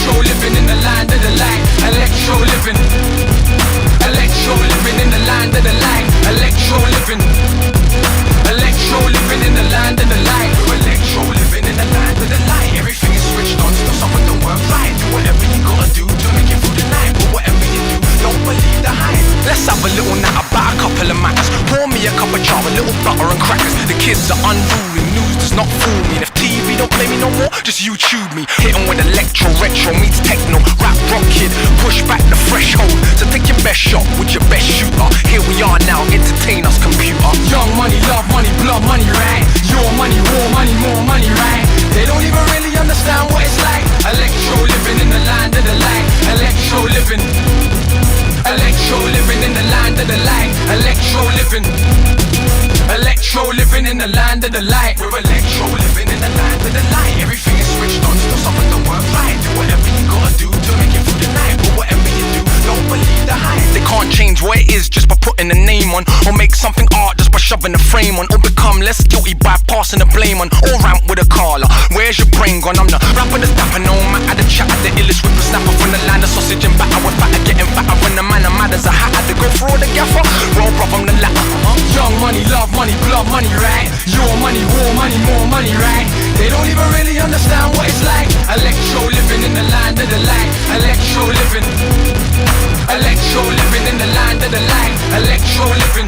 Electro living in the land of the light. Electro living. Electro living in the land of the light. Electro living. Electro living in the land of the light. We're electro living in the land of the light. Everything is switched on, still something don't work right. Do whatever you gotta do to make it through the night. But whatever you do, don't believe the hype. Let's have a little night about a couple of matters. Pour me a cup of char, a little butter and crackers. The kids are unruly, news does not fool me. And if TV don't play me no more, just YouTube me. Hitting with electro, retro meets techno. Rap rock kid, push back the threshold. So take your best shot with your best shooter. Here we are now, entertain us computer. Young money, love money, blood money, right? Your money, war money, more money, right? They don't even really understand what it's like. Electro living in the land of the light. Electro living. Electro living in the land of the light. Electro living. Electro living in the land of the light. We're electro living in the land of the light. Everything is switched on, still something don't work right. Do whatever you gotta do to make it through the night. But whatever you do, don't believe the hype. They can't change what it is just by putting a name on, or make something art just by shoving a frame on, or become less guilty by passing the blame on, or ramp with a caller. Where's your brain gone? I'm the rapper that's dapper, no matter the chat, the illest whipper snapper from the land of sausage and batter. With fatter getting fatter, when the man of mad as a hatter. To go for all the gaffer, roll bruv, I'm the latter. Young money, love money, blood money, right? Your money, war money, more money, right? They don't even really understand what it's like. Electro living in the land of the light. Electro living. Electro living in the land of the light. Electro living.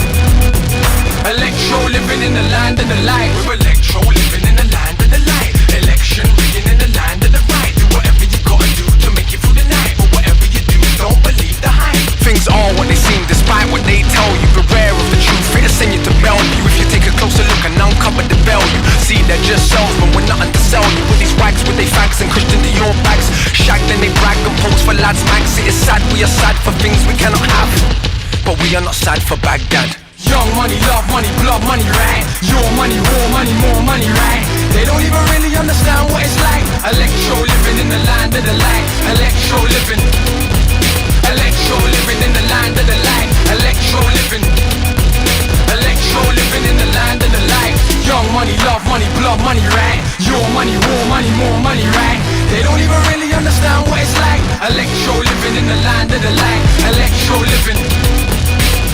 Electro living in the land of the light. We're electro living in the land of the light. Election rigging in the land of the right. Do whatever you gotta do to make it through the night. But whatever you do, don't believe the hype. Things are what they seem despite what they tell you. Beware of the truth, it'll send you to Bellevue. If you take a closer look and uncover the value, see they're just salesmen with nothing to sell you. With these wags, with they fags and Christian Dior bags. Shag then they brag and pose for lads mags. It is sad, we are sad for things we cannot have, but we are not sad for Baghdad. Young money, love money, blood money, right? Your money, war money, more money, right? They don't even really understand what it's like. Electro living in the land of the light. Electro living. Electro living in the land of the light. Electro living. Electro living in the land of the light. Young money, love money, blood money, right? Your money, war money, more money, right? They don't even really understand what it's like. Electro living in the land of the light. Electro living.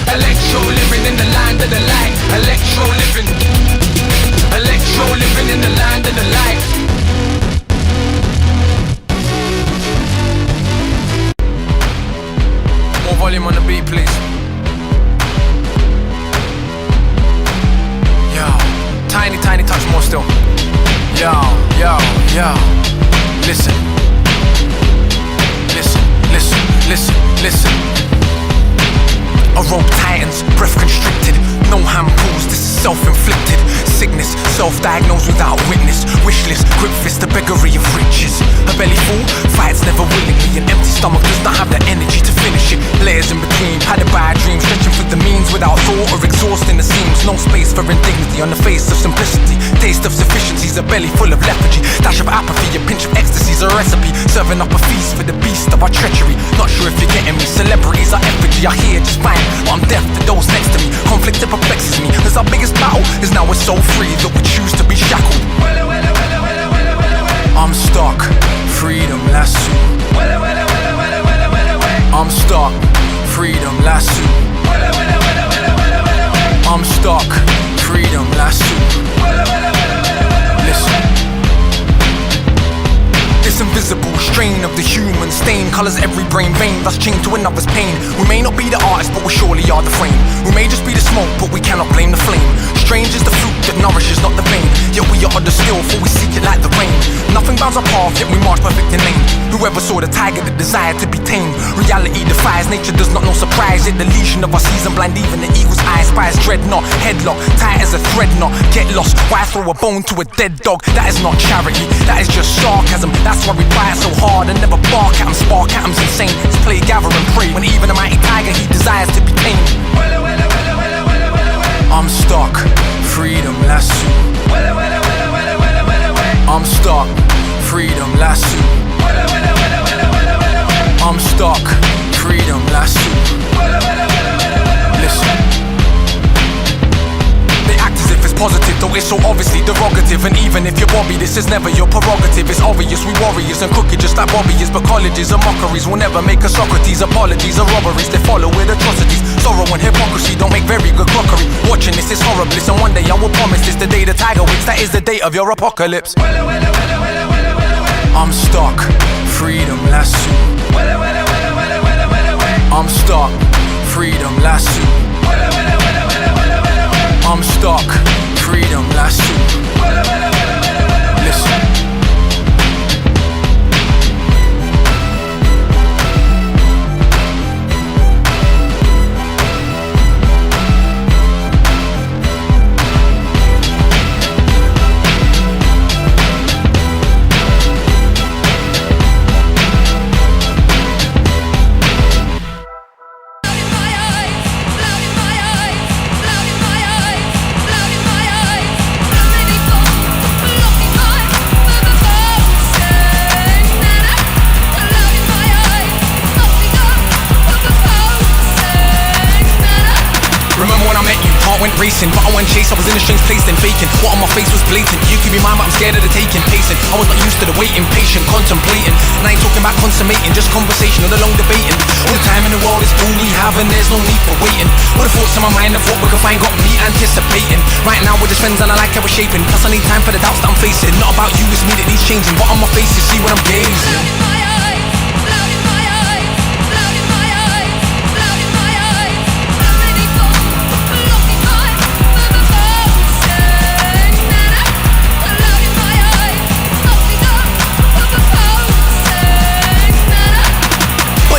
Electro living in the land of the light. Electro living. Electro living in the land of the light. More volume on the beat, please. Yo, tiny, tiny touch more still. Yo, yo, yo. Listen. Listen, listen, listen, listen. A rope tightens, breath constricted. No hand pulls, this is self-inflicted. Sickness, self-diagnosed without witness. Wishless, grip fist, the beggary of riches. A belly full, fights never willingly. An empty stomach does not have the energy to finish it. Layers in between, had a bad dream. Stretching for the means without thought or exhausting the seams. No space for indignity on the face of simplicity. Taste of sufficiency's a belly full of lethargy. Dash of apathy, a pinch of ecstasy's a recipe. Serving up a feast for the beast of our treachery. Not sure if you're getting me. Celebrities are effigy, I hear just fine, but I'm deaf to those next to me. Conflict that perplexes me, cause our biggest battle is now we're so free that we choose to be shackled. I'm stuck, freedom, lasso. I'm stuck, freedom, lasso. I'm stuck, freedom, lasso. Listen. This invisible strain of the human stain colors every brain vein, thus chained to another's pain. We may not be the artist, but we surely are the frame. We may just be the smoke, but we cannot blame the flame. Strange is the fruit that nourishes, not the vein. Yet we are the still, for we seek it like the rain. Nothing bounds our path, yet we march perfect in name. Whoever saw the tiger that desired to be tamed. Reality defies, nature does not know surprise. Yet the lesion of our season blind even the eagle's eyes. Spies dreadnought, headlock, tight as a thread knot. Get lost, why throw a bone to a dead dog? That is not charity, that is just sarcasm. That's why we fight so hard and never bark at him. Spark at him's insane. It's play, gather and pray. When even a mighty tiger, he desires to be tamed. I'm stuck, freedom, lasso. I'm stuck, freedom, lasso. I'm stuck, freedom, lasso. Listen. They act as if it's positive, though it's so obviously derogative. And even if you're Bobby, this is never your prerogative. It's obvious we warriors and crooked just like Bobby is. But colleges are mockeries will never make a Socrates. Apologies are robberies, they follow with atrocities. Sorrow and hypocrisy don't make very good crockery. Watching this is horrible, and one day I will promise this the day the tiger wins. That is the date of your apocalypse. I'm stuck, freedom, lasso. I'm stuck, freedom, lasso. I'm stuck, freedom, lasso. Listen. Went racing, but I went chase. I was in a strange place then vacant. What on my face was blatant. You keep me mind, but I'm scared of the taking. Pacing, I was not used to the waiting. Patient, contemplating. And I ain't talking about consummating, just conversation or the long debating. All the time in the world is all we have, and there's no need for waiting. All the thoughts in my mind of what we can find got me anticipating. Right now we're just friends and I like how we're shaping. Plus I need time for the doubts that I'm facing. Not about you, it's me that needs changing. What on my face, you see what I'm gazing.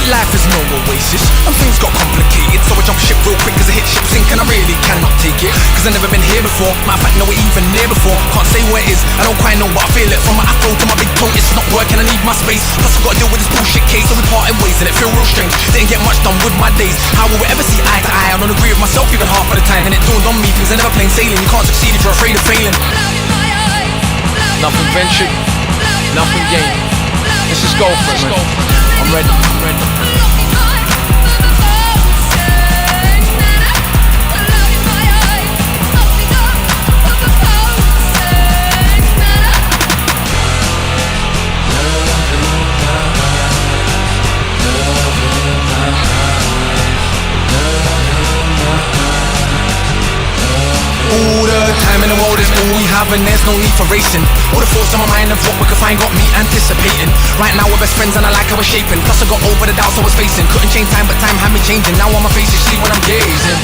Life is no oasis, and things got complicated. So I jump ship real quick as I hit ship sink, and I really cannot take it, cause I've never been here before. Matter of fact, nowhere even near before. Can't say where it is, I don't quite know, but I feel it. From my afro to my big toe, it's not working, I need my space. Plus I've gotta deal with this bullshit case, so we parted ways, and it feel real strange. Didn't get much done with my days. How will we ever see eye to eye? I don't agree with myself even half of the time. And it dawned on me, things are never plain sailing. You can't succeed if you're afraid of failing. Nothing ventured, nothing gained. Let's just go for it, man. I'm ready, I'm ready. All the time in the world is all we have, and there's no need for racing. All the thoughts on my mind of what we could find got me anticipating. Right now we're best friends and I like how we're shaping. Plus I got over the doubts I was facing. Couldn't change time, but time had me changing. Now on my face you see what I'm gazing.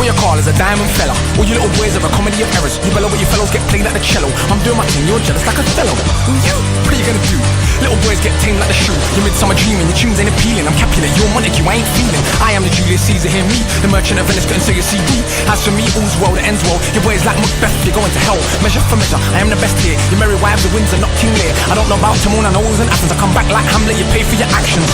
Akala is a diamond fella. All you little boys are a comedy of errors. You bellow where your fellows get played like the cello. I'm doing my thing, you're jealous like Othello. Who you? What are you gonna do? Little boys get tamed like the shoe. Your midsummer dreaming, your tunes ain't appealing. I'm Capulet, you're Montague, I ain't feeling. I am the Julius Caesar, hear me. The merchant of Venice, couldn't sell your CD. As for me, all's well, the ends well. Your boys like Macbeth, you're going to hell. Measure for measure, I am the best here. Your merry wives, the winds are not King Lear. I don't know about Timon, I know it was in Athens. I come back like Hamlet, you pay for your actions.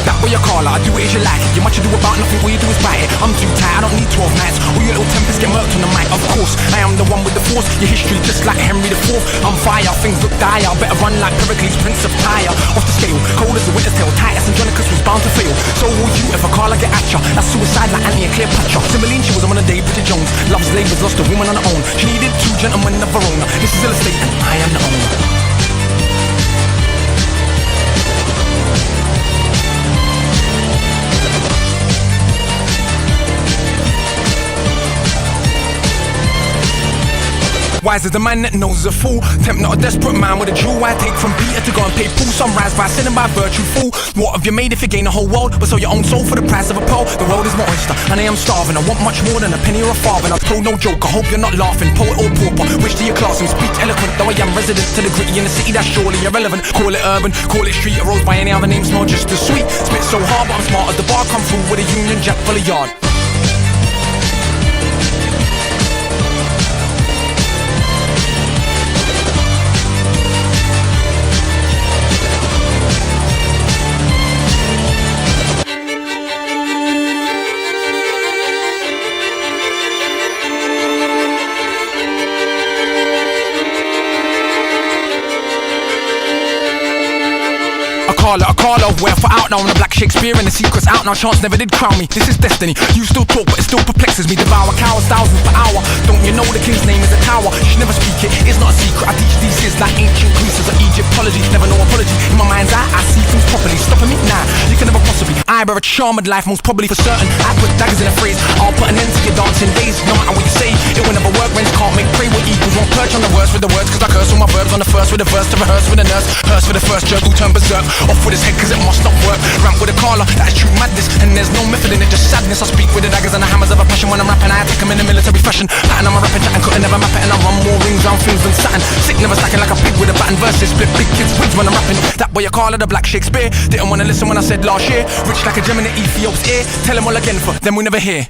That way Akala, I do it as you like it. You much ado about nothing, all you do is bite it. I'm too tight, I don't need 12 nights. All your little tempers get murked on the mic. Of course, I am the one with the force. Your history just like Henry IV. I'm fire, things look dire. Better run like Pericles, Prince of Tyre. Off the scale, cold as the winter's tail. Titus Andronicus was bound to fail. So will you if Akala get at ya. That's suicide like Antony and Cleopatra. Cymbeline, she was on a day, Bridget Jones. Love's labours lost a woman on her own. She needed two gentlemen of her own. This is still a state and I am the owner. Wise as the man that knows is a fool. Tempt not a desperate man with a jewel. I take from Peter to go and pay Paul. Sunrise by sin and by virtue, fool. What have you made if you gain the whole world but sell your own soul for the price of a pearl? The world is my oyster and I am starving. I want much more than a penny or a farthing. I've told no joke, I hope you're not laughing. Poet or pauper, which to your class and speak eloquent. Though I am resident to the gritty in the city, that's surely irrelevant. Call it urban, call it street, or rose by any other name, smell just as sweet. Spit so hard but I'm smart as the bar. Come through with a Union Jack full of yard. Akala, where for out now on the black Shakespeare and the secret's out now. Chance never did crown me. This is destiny. You still talk, but it still perplexes me. Devour cowards thousands per hour. Don't you know the king's name is a tower? You should never speak it. It's not a secret. I teach these is like ancient Greece or Egyptology. Never no apology. In my mind's eye, I see things properly. Stopping me? Nah, you can never possibly. I bear a charmed life, most probably for certain. I put daggers in a phrase. I'll put an end to your dancing days. No matter what you say, it will never work. Rents can't make pray what equals. Won't perch on the words with the words, cause I curse all my verbs on the first with the verse to rehearse with a nurse. Hearse for the first jerk who turned berserk. Off with his head cause it must not work. Ramp with a Akala, that's true madness. And there's no method in it, just sadness. I speak with the daggers and the hammers of a passion. When I'm rapping, I attack them in a military fashion. Pattern, I'm a rapping, chatting, couldn't never map it. And I run more rings round things than Saturn. Sick, never stacking like a pig with a baton. Verses split big kids' wigs when I'm rapping. That boy Akala, the black Shakespeare. Didn't wanna listen when I said last year. Rich like a gem in the Ethiop's ear. Tell him all again for them we never hear.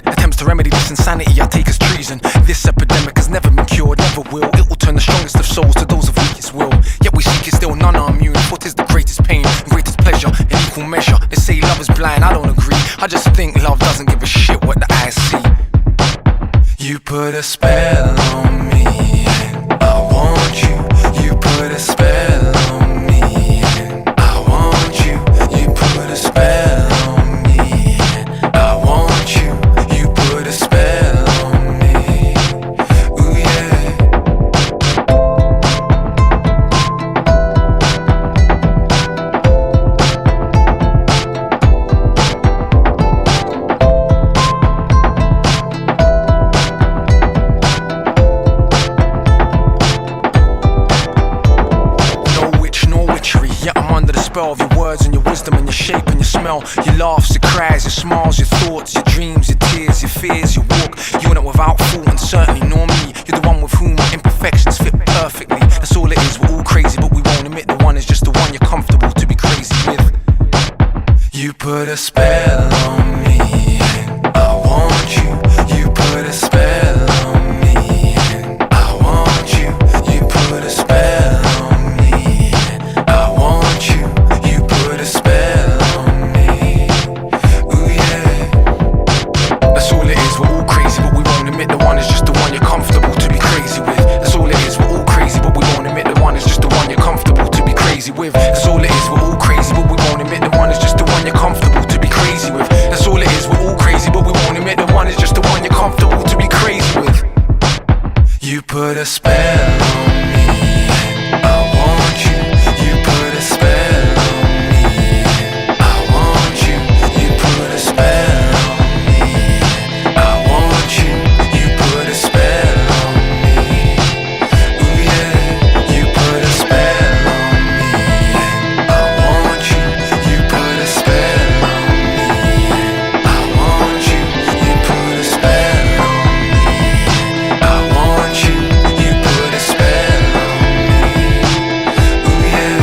Attempts to remedy this insanity I take as treason. This epidemic has never been cured, never will. It will turn the strongest of souls to those of weakest will. Yet we seek it still, none are immune. What is the greatest pain and greatest pleasure in equal measure? They say love is blind, I don't agree. I just think love doesn't give a shit what the eyes see. You put a spell on me, and I want you. You put a spell on me, and I want you. You put a spell on me, and I want you. You put a spell on me. Ooh yeah. Of your words and your wisdom and your shape and your smell, your laughs, your cries, your smiles, your thoughts, your dreams, your tears, your fears, your walk. You and it without fault and certainly nor me. You're the one with whom our imperfections fit perfectly. That's all it is, we're all crazy but we won't admit the one is just the one you're comfortable to be crazy with. You put a spell on me, and I want you. You put a spell on me, and I want you. You put a spell on me, and I want you. That's all it is, we're all crazy but You put a spell on me. I want you. You put a spell on me. I want you. You put a spell on me. I want you. You put a spell on me. Ooh yeah. You put a spell on me. I want you. You put a spell on me. I want you. You put a spell on me. I want you. You put a spell on me. Ooh yeah.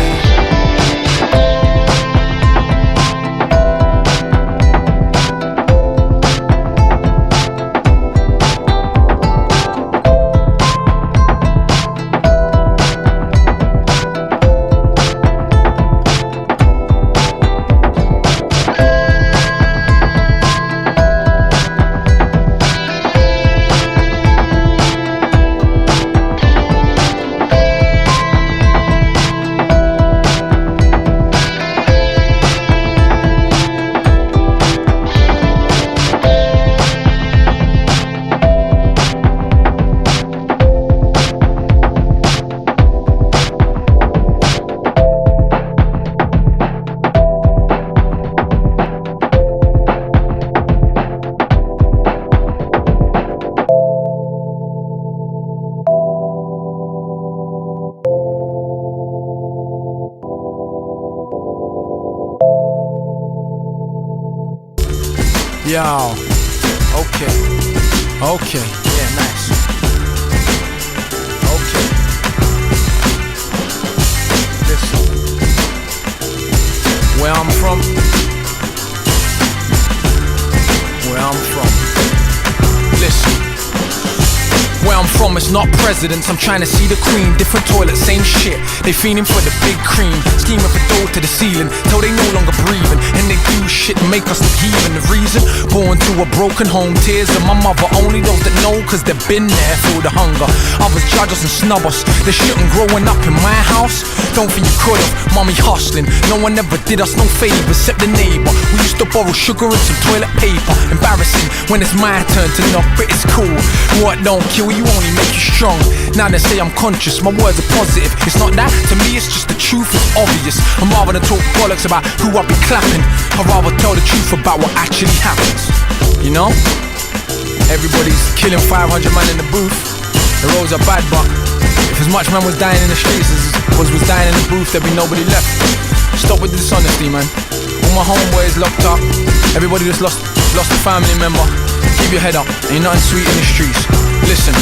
Yo, okay, yeah, nice. Okay, listen, where I'm from, listen. Where I'm from, it's not presidents, I'm trying to see the queen. Different toilets, same shit. They fiending for the big cream, scheming for dough to the ceiling, till they no longer breathing. And they do shit and make us look heathen. The reason, born to a broken home, tears of my mother. Only those that know, cause they've been there, feel the hunger. Others judge us and snub us. They shouldn't growing up in my house. Don't think you could've, mommy hustling. No one ever did us no favors except the neighbor. We used to borrow sugar and some toilet paper. Embarrassing when it's my turn to knock, but it's cool. What don't kill you only make you strong. Now they say I'm conscious, my words are positive. It's not that, to me it's just the truth, it's obvious. I'm rather than talk bollocks about who I be clapping. I'd rather tell the truth about what actually happens. You know? Everybody's killing 500 man in the booth. The roads are bad, but if as much man was dying in the streets as was dying in the booth, there'd be nobody left. Stop with the dishonesty, man. All my homeboys locked up. Everybody just lost a family member. Keep your head up, ain't nothing sweet in the streets. Listen,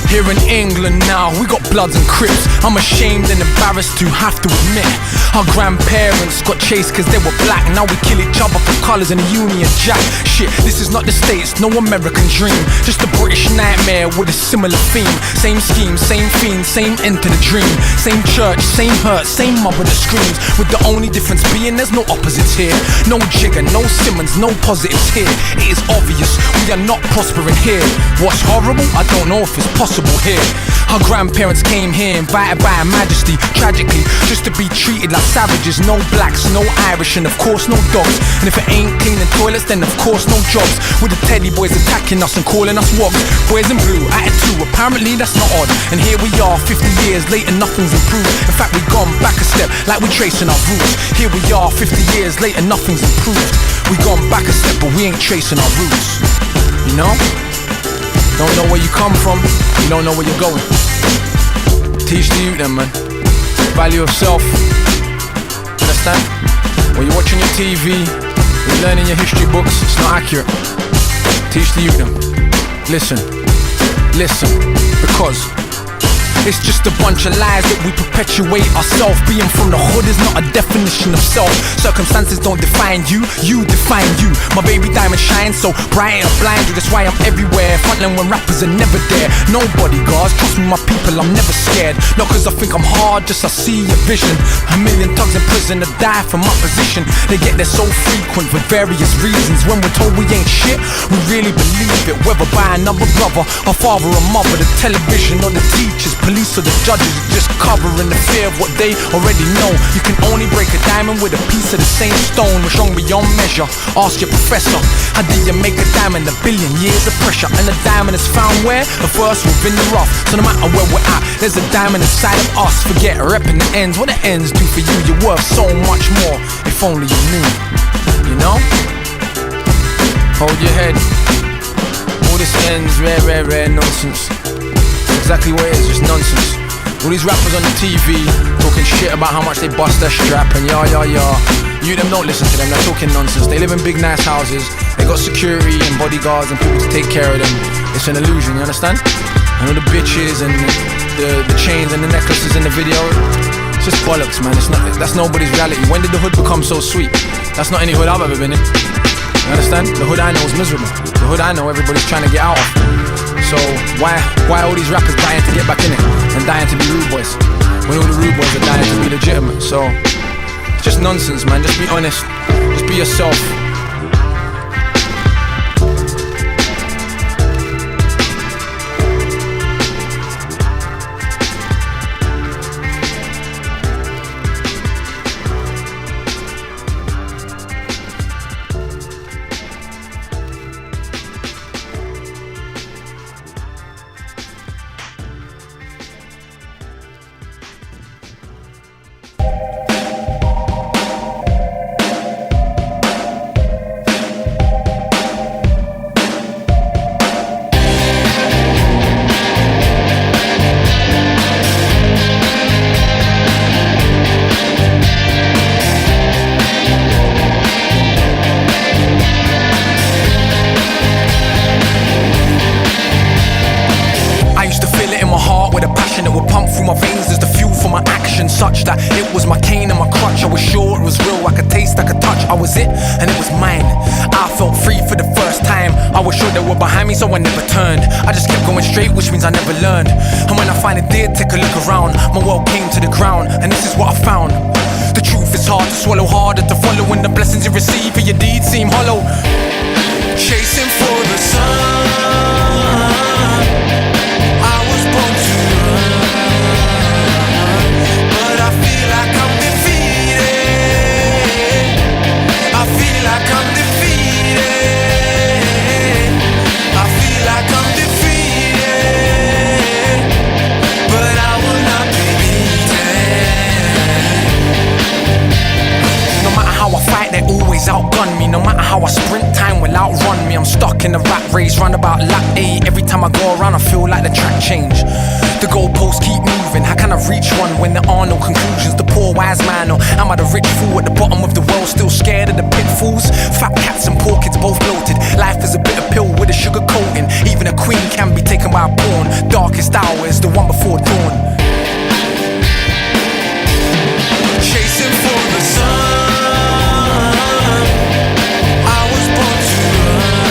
here in England now, we got Bloods and Crips. I'm ashamed and embarrassed to have to admit, our grandparents got chased cause they were black. Now we kill each other for colours in a Union Jack. Shit, this is not the States, no American dream. Just a British nightmare with a similar theme. Same scheme, same fiend, same end to the dream. Same church, same hurt, same mother that screams. With the only difference being there's no opposites here. No Jigger, no Simmons, no positives here. It is obvious, we are not prospering here. What's horrible? I don't know if it's possible here. Our grandparents came here invited by Her Majesty, tragically, just to be treated like savages. No blacks, no Irish, and of course no dogs. And if it ain't cleaning toilets, then of course no jobs. With the teddy boys attacking us and calling us wogs. Boys in blue, attitude, apparently that's not odd. And here we are, 50 years later, nothing's improved. In fact, we've gone back a step, like we're tracing our roots. Here we are, 50 years later, nothing's improved. We've gone back a step, but we ain't tracing our roots. You know? Don't know where you come from, you don't know where you're going. Teach the youth then, man. Value of self. Understand? When you're watching your TV, when you're learning your history books, it's not accurate. Teach the youth them. Listen, because it's just a bunch of lies that we perpetuate ourselves. Being from the hood is not a definition of self. Circumstances don't define you, you define you. My baby diamond shines so bright and blind you. That's why I'm everywhere, frontline when rappers are never there. No bodyguards, trust me my people, I'm never scared. Not cause I think I'm hard, just I see a vision. A million thugs in prison to die for my position. They get there so frequent for various reasons. When we're told we ain't shit, we really believe it. Whether by another brother, or father or mother, the television or the teachers, police police or the judges are just covering the fear of what they already know. You can only break a diamond with a piece of the same stone. We're strong beyond measure. Ask your professor, how did you make a diamond? A billion years of pressure. And a diamond is found where? A verse within the rough. So no matter where we're at, there's a diamond inside of us. Forget repping the ends. What the ends do for you, you're worth so much more. If only you knew, you know? Hold your head. All this ends, rare nonsense. Exactly what it is, just nonsense. All these rappers on the TV talking shit about how much they bust their strap and yah. You them don't listen to them, they're talking nonsense. They live in big nice houses, they got security and bodyguards and people to take care of them. It's an illusion, you understand? And all the bitches and the chains and the necklaces in the video, it's just bollocks, man. That's nobody's reality. When did the hood become so sweet? That's not any hood I've ever been in. You understand? The hood I know is miserable. The hood I know everybody's trying to get out of. So why all these rappers dying to get back in it and dying to be rude boys when all the rude boys are dying to be legitimate? So it's just nonsense, man. Just be honest. Just be yourself. Such that it was my cane and my crutch. I was sure it was real, I could taste, I could touch. I was it, and it was mine. I felt free for the first time. I was sure they were behind me, so I never turned. I just kept going straight, which means I never learned. And when I finally did take a look around, my world came to the ground, and this is what I found. The truth is hard to swallow, harder to follow, when the blessings you receive for your deeds seem hollow. Chasing for the sun, I was born to run. I feel like I'm defeated. I feel like I'm defeated. I feel like I'm defeated. But I will not be beaten. No matter how I fight, they always outgun me. No matter how I sprint, time will outrun me. I'm stuck in the rat race, round about lap 8. Every time I go around, I feel like the track change. The goalposts keep moving, how can I reach one when there are no conclusions? The poor wise man, or am I the rich fool at the bottom of the well, still scared of the pitfalls? Fat cats and poor kids both bloated. Life is a bitter pill with a sugar coating. Even a queen can be taken by a pawn. Darkest hour is the one before dawn. Chasing for the sun, I was born to run,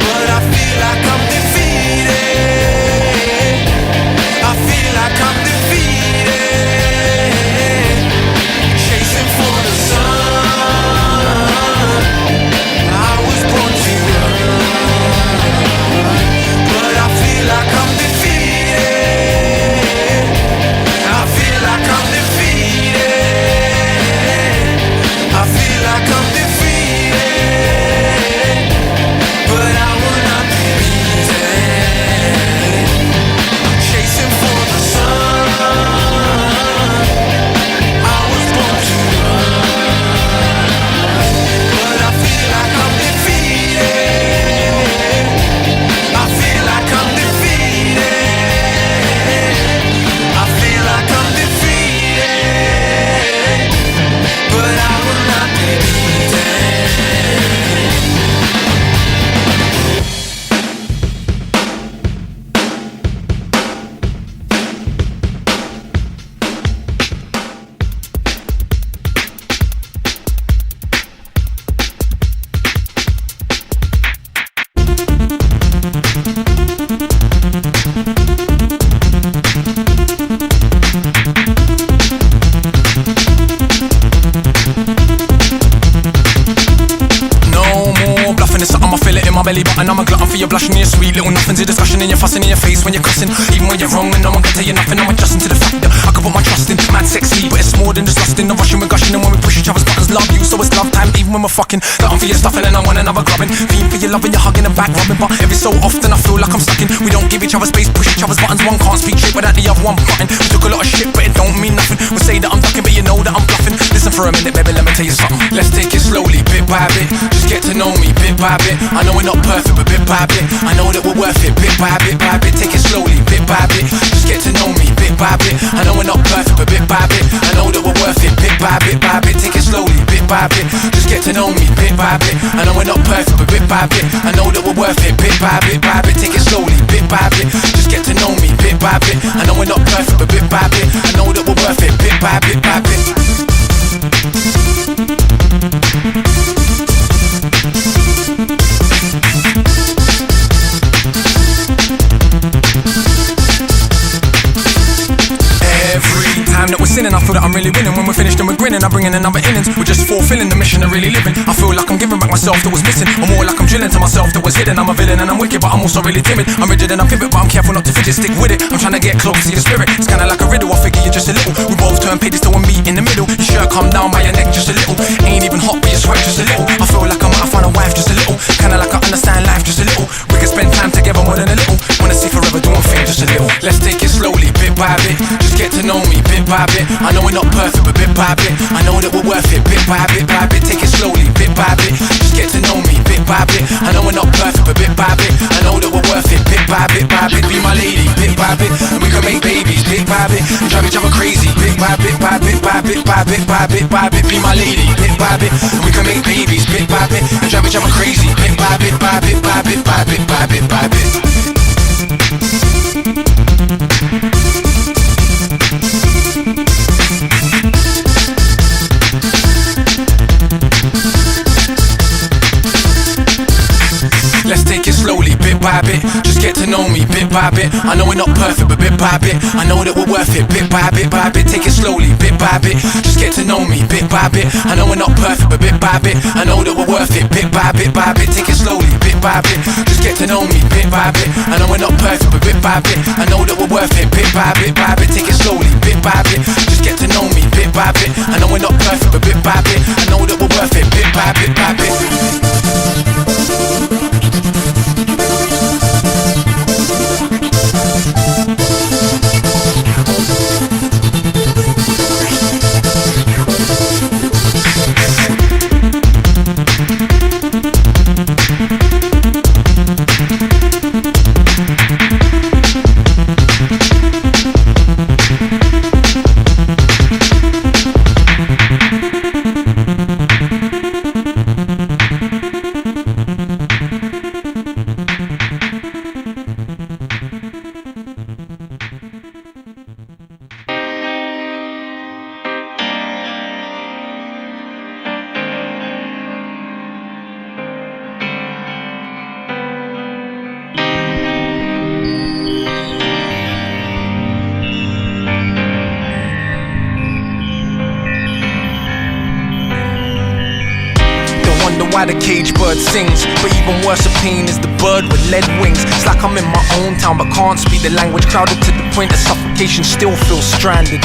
but I feel like I'm defeated. I feel like I'm defeated. Chasing for the sun, I was born to run, but I feel like I'm defeated. I feel like I'm defeated. my belly button. I'm a glutton for your blushing, your sweet little nothings, your discussion and your fussing in your face when you're cussing. Even when you're wrong and no one can tell you nothing, I'm adjusting to the fact that I can put my trust in. Mad sexy, but it's more than just lusting. The rushing, we're gushing, and when we push each other's buttons, love you, so it's love time. Even when we're fucking, glutton for your stuffing and I want another grubbing. Fiend for your loving, you're hugging and back rubbing, but every so often I feel like I'm stuck in. We don't give each other space, push each other's buttons. One can't speak straight without the other one button. We took a lot of shit, but it don't mean nothing. We say that I'm ducking, but you know that I'm bluffing. Listen for a minute, baby, let me tell you something. Let's take it slowly, bit by bit. Just get to know me, bit by bit. I know we're not perfect, but bit by bit. I know that we're worth it, bit by bit, by bit. Take it slowly, bit by bit. Just get to know me, bit by bit. I know we're not perfect, but bit by bit. I know that we're worth it, bit by bit, by bit. Take it slowly, bit by bit. Just get to know me, bit by bit. I know we're not perfect, but bit by bit. I know that we're worth it, bit by bit, by bit. Take it slowly, bit by bit. Just get to know me, bit by bit. I know we're not perfect, but bit by bit. I know that we're worth it, bit by bit, by bit. Time that we're sinning, I feel that I'm really winning. When we're finished and we're grinning, I'm bringing another innings. We're just fulfilling the mission of really living. I feel like I'm giving back myself that was missing, or more like I'm drilling to myself that was hidden. I'm a villain and I'm wicked, but I'm also really timid. I'm rigid and I'm pivot, but I'm careful not to fidget. Stick with it, I'm trying to get close to your spirit. It's kinda like a riddle, I figure you're just a little. We both turn pages to a meet in the middle. Your shirt come down by your neck just a little. Ain't even hot, but you sweat just a little. I feel like I might find a wife just a little. Kinda like I understand life just a little. We can spend time together more than a little. Wanna see forever doing things just a little. Let's take it slowly, bit by bit. Just get to know me, bit by bit. I know we're not perfect, but bit by bit. I know that we're worth it, bit by bit, by bit. Take it slowly, bit by bit. Just get to know me, bit by bit. I know we're not perfect, but bit by bit. I know that we're worth it, bit by bit, by bit. Be my lady, bit by bit. And we can make babies, bit by bit. And drive each other crazy, bit by bit, by bit, by bit, by bit, by bit, by bit. Be my lady, bit by bit. And we can make babies, bit by bit. And drive each other crazy, bit by bit, by bit, by bit, by bit, by bit, by bit. Let's take it slowly, bit by bit. Just get to know me, bit by bit. I know we're not perfect, but bit by bit. I know that we're worth it, bit by bit, by bit. Take it slowly, bit by bit. Just get to know me, bit by bit. I know we're not perfect, but bit by bit. I know that we're worth it, bit by bit, by bit. Take it slowly, bit by bit. Just get to know me, bit by bit. I know we're not perfect, but bit by bit. I know that we're worth it, bit by bit, by bit. Take it slowly, bit by bit. Just get to know me, bit by bit. I know we're not perfect, but bit by bit. I know that we're worth it, bit by bit, by bit. Why the cage bird sings, but even worse of pain is the bird with lead wings. It's like I'm in my own town but can't speak the language. Crowded to the point of suffocation, still feel stranded.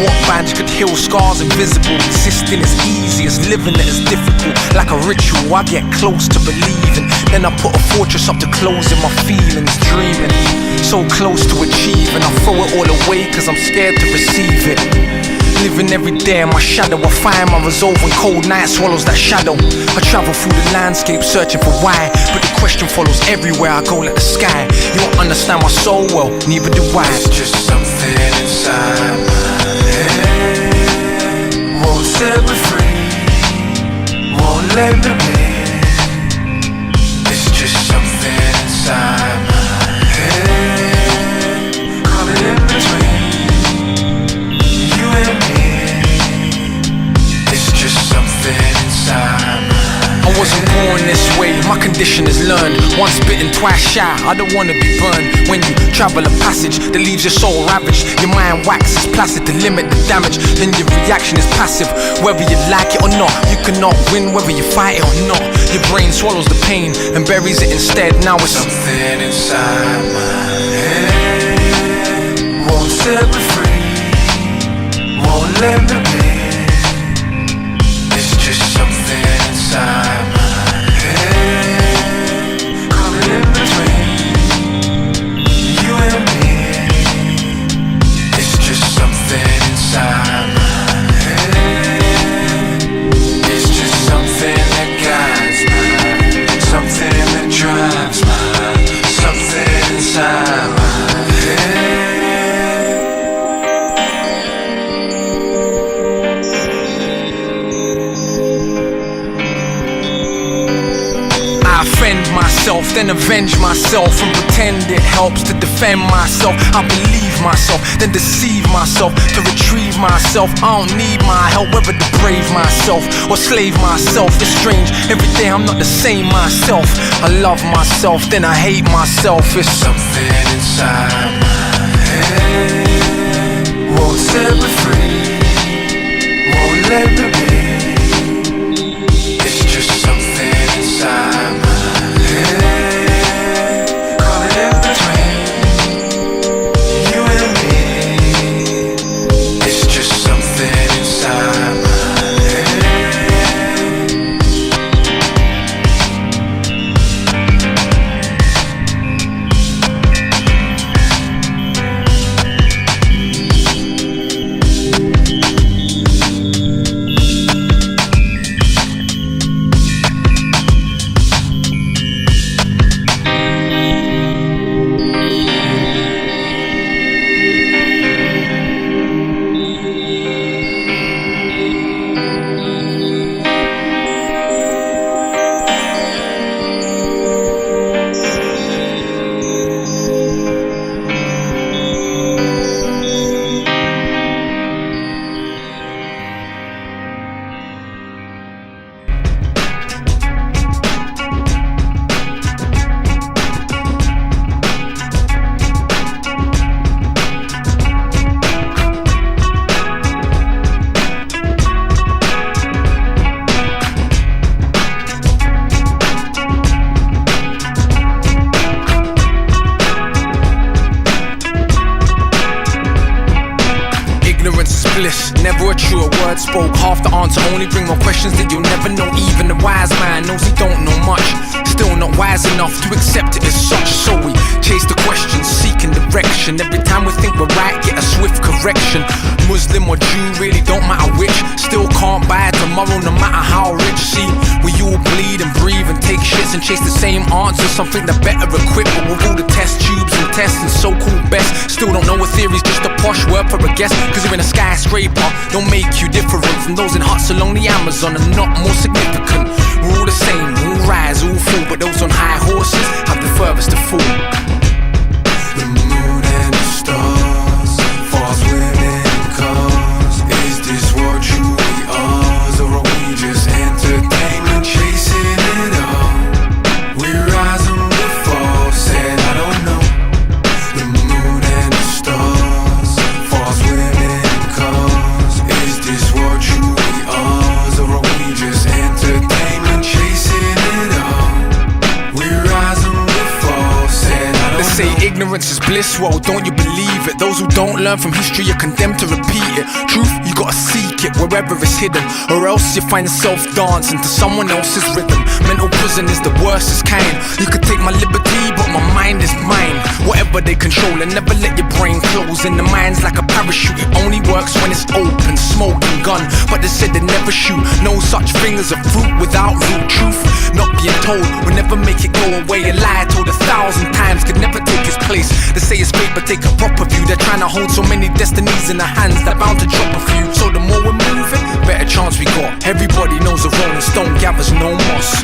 What bandage could heal scars invisible? Existing is easy as living it is difficult. Like a ritual I get close to believing, then I put a fortress up to closing my feelings. Dreaming, so close to achieving, I throw it all away cause I'm scared to receive it. Living every day in my shadow, I find my resolve when cold night swallows that shadow. I travel through the landscape searching for why, but the question follows everywhere I go like the sky. You don't understand my soul well, neither do I. It's just something inside my head, won't set me free, won't let me be. It's just something inside my head, coming in between you and me. It's just something inside my head. I wasn't born this way, my condition is learned. Once bitten, twice shy, I don't wanna be burned. When you travel a passage that leaves your soul ravaged. Your mind waxes placid to limit the damage, then your reaction is passive. Whether you like it or not, you cannot win whether you fight it or not. Your brain swallows the pain and buries it instead. Now it's something inside my head won't set me free, won't let me be. It's just something inside my head coming in between you and me. It's just something inside my head. It's just something that guides me, something that drives me, something inside my head. I offend myself, then avenge myself and pretend it helps to defend myself. I believe myself, then deceive myself to retrieve myself. I don't need my help, whether to brave myself or slave myself. It's strange, every day I'm not the same myself. I love myself, then I hate myself. It's something inside my head won't set me free, won't let me be. It's just something inside my head coming in between you and me. It's just something inside my bliss, never a truer word spoke. Half the answer, only bring more questions that you'll never know. Even the wise man knows he don't know much, still not wise enough to accept it as such. So we chase the questions, seeking direction. Every time we think we're right, get a swift correction. Muslim or Jew, really don't matter which. Still can't buy tomorrow, no matter how rich. See, we all bleed and breathe and take shits and chase the same answer, something that better equipped. But with all the test tubes and tests and so-called best, still don't know a theory's just a posh word for a guess. Cause you're in a skyscraper, don't make you different from those in huts along the Amazon, and not more significant. We're all the same, all rise, all fall, but those on high horses have the furthest to fall. The moon and the stars, false women and cars. Is this what truly ours, or are we just entertainment chasing it all? We rise and we fall, said I don't know. The moon and the stars, false women and cars. Is this what truly ours, or are we just entertainment chasing it all? We rise and we fall, said I don't know. Say ignorance is bliss, well, don't you believe it? Those who don't learn from history are condemned to repeat it. Truth, you gotta seek it wherever it's hidden, or else you find yourself dancing to someone else's rhythm. Mental prison is the worst kind. You could take my liberty, but my mind is mine. Whatever they control, and never let your brain close. And the mind's like a parachute, it only works when it's open, smoking gun. But they said they never shoot, no such thing as a fruit without root. Truth, not being told, will never make it go away. A lie told 1,000 times could never take its place. They say it's fake, but take a proper view. They're trying to hold so many destinies in their hands, they're bound to drop a few. So the more we're moving, better chance we got. Everybody knows a rolling stone gathers no moss.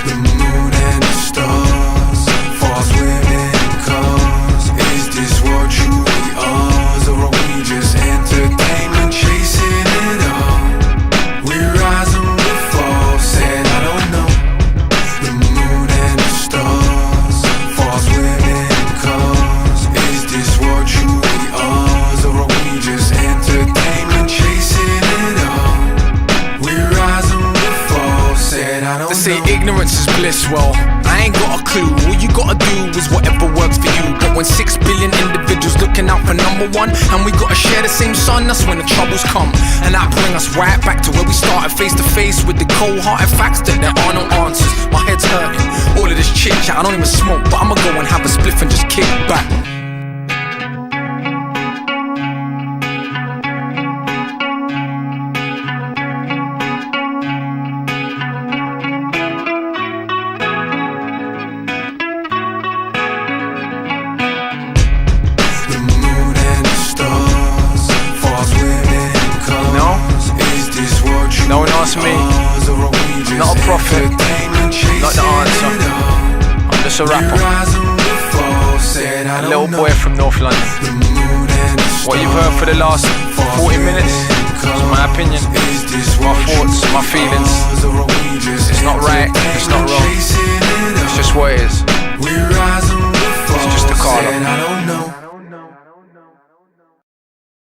The moon and the stars, false women and cars. Is this what truly ours, or are we just entertainment chasing it all? We rise and we fall, said I don't know. The moon and the stars, false women and cars. bliss, well, I ain't got a clue. All you gotta do is whatever works for you. But when 6 billion individuals looking out for number one, and we gotta share the same sun, that's when the troubles come. And that bring us right back to where we started, face to face with the cold-hearted facts that there are no answers. My head's hurting, all of this chit-chat, I don't even smoke, but I'ma go and have a spliff and just kick back. No one asked me, not a prophet, not the answer. I'm just a rapper, a little boy from North London. What you've heard for the last 40 minutes is my opinion, my thoughts, my feelings.